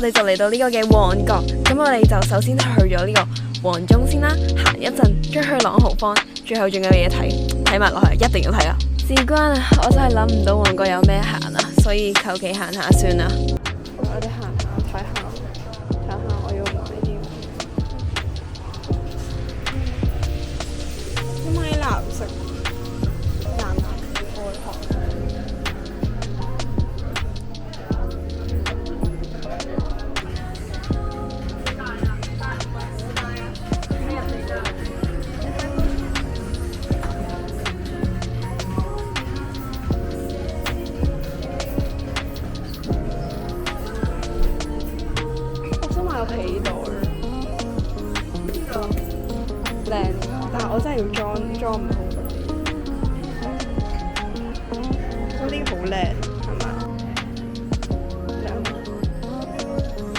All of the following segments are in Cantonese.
我哋就嚟到呢個嘅旺角，咁我哋就首先去咗呢個黃忠先啦，行一陣，再去朗豪坊，最後仲有嘢睇，睇埋落去，一定要睇啊！事關啊，我真係諗唔到旺角有咩行啊，所以求其行下算啦。我哋行下睇下我要買啲。可唔可以藍色？藍外殼。皮袋靚，但係我真係要裝唔好嗰啲好靚，係咪？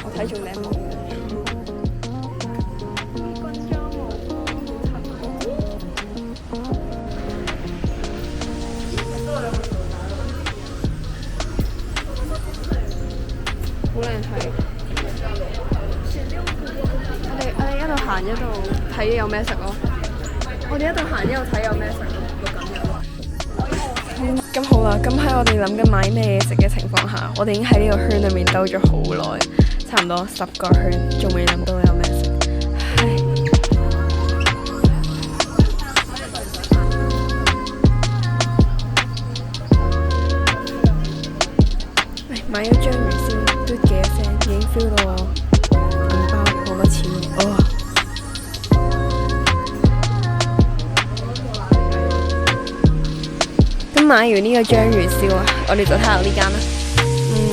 我睇仲靚冇。軍裝喎，好靚睇。我哋一路行一路睇有咩食咯。我哋一路行一路睇有咩食咯，咁好啦，咁喺我哋諗緊買咩食嘅情況下，我哋已經喺呢個圈裏面兜咗好耐，差唔多10個圈，仲未諗到有咩食。唉，買咗章魚燒，嘟嘅一聲，已經 feel 到我銀包冇乜錢哦。咁買完呢個章魚燒啊，我哋就睇下呢間啦。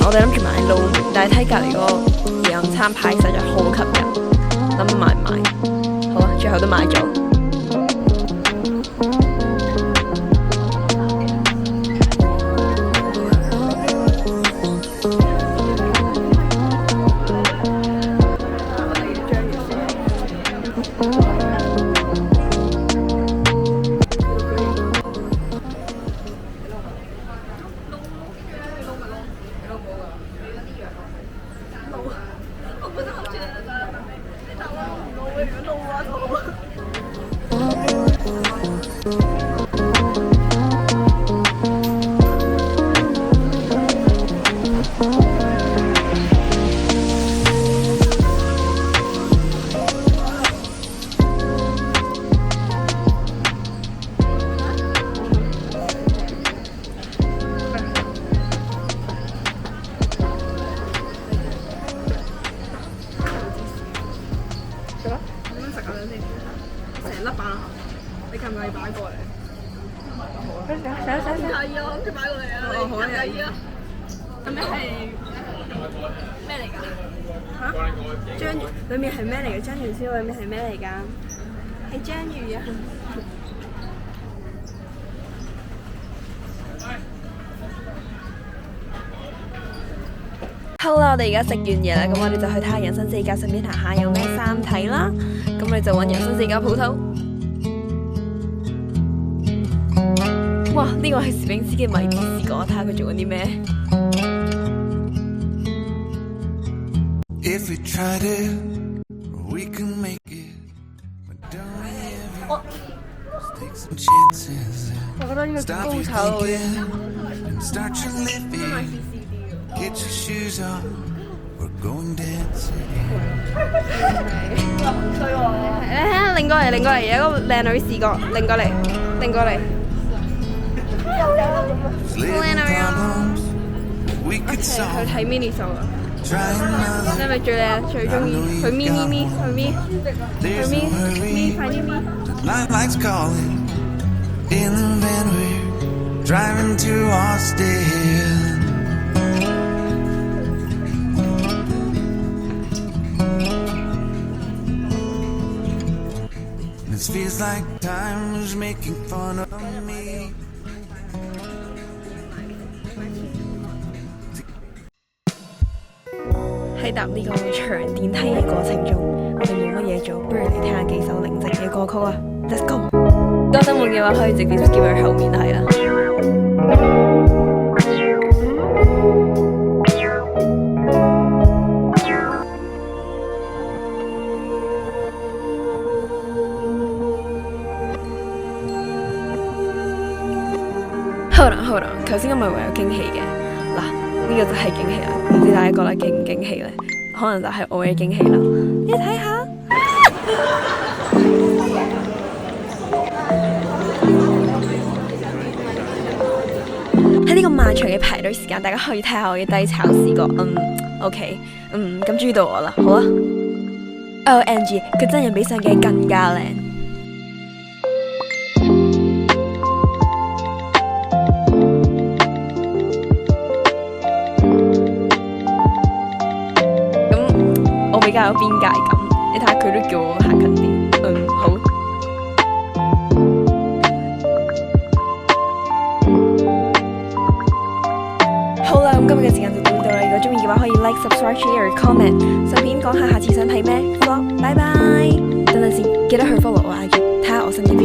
我哋諗住買撈麵，但係睇隔離嗰個洋餐牌實在好吸引，諗買唔買？好啊，最後都買咗。成粒板，你近唔近擺過嚟？係啊，我諗住擺過嚟啊！哦，好啊，咁咩係咩嚟㗎？嚇？章魚裡面係咩嚟嘅？章魚燒裡面係咩嚟㗎？係章魚啊！好啦，我哋而家食完嘢啦，咁我哋就去睇下人生四格上面行下有咩衫睇啦。咁你就揾人生四格鋪頭。哇！呢個係攝影師嘅迷之視角，睇下佢做緊啲咩。我覺得呢個高炒嘅。Get your shoes on, we're going dancing. 擰過嚟，有一個靚女視角，擰過嚟。靚女啊！OK，佢睇 mini show 啊！你係咪最靚？最中意佢咪，快啲咪！Lights calling in the van we're driving to Austin. This feels like time is making fun of me. 喺搭呢個長電梯嘅過程中，我哋冇乜嘢做，不如嚟聽下幾首寧靜嘅歌曲啊 ！Let's go！ 歌新悶嘅話，可以直接叫佢後面睇啦。Hold on，頭先我咪話有驚喜嘅，嗱呢個就係驚喜啦，唔知大家覺得驚唔驚喜呢？可能就係我嘅驚喜啦，你睇下。喺呢個漫長嘅排隊時間，大家可以睇下我嘅低炒視覺，OK，咁終於到我啦，好啦，OMG，佢真人比相嘅更加靚。我比較有邊界感，你睇下佢都叫我行近啲，好。好啦，咁今日嘅時間就到呢度啦。如果中意嘅話，可以 like、subscribe、share、comment， 順便講下下次想睇咩 vlog。拜拜。等陣先，記得去 follow 我 IG，睇下我新嘅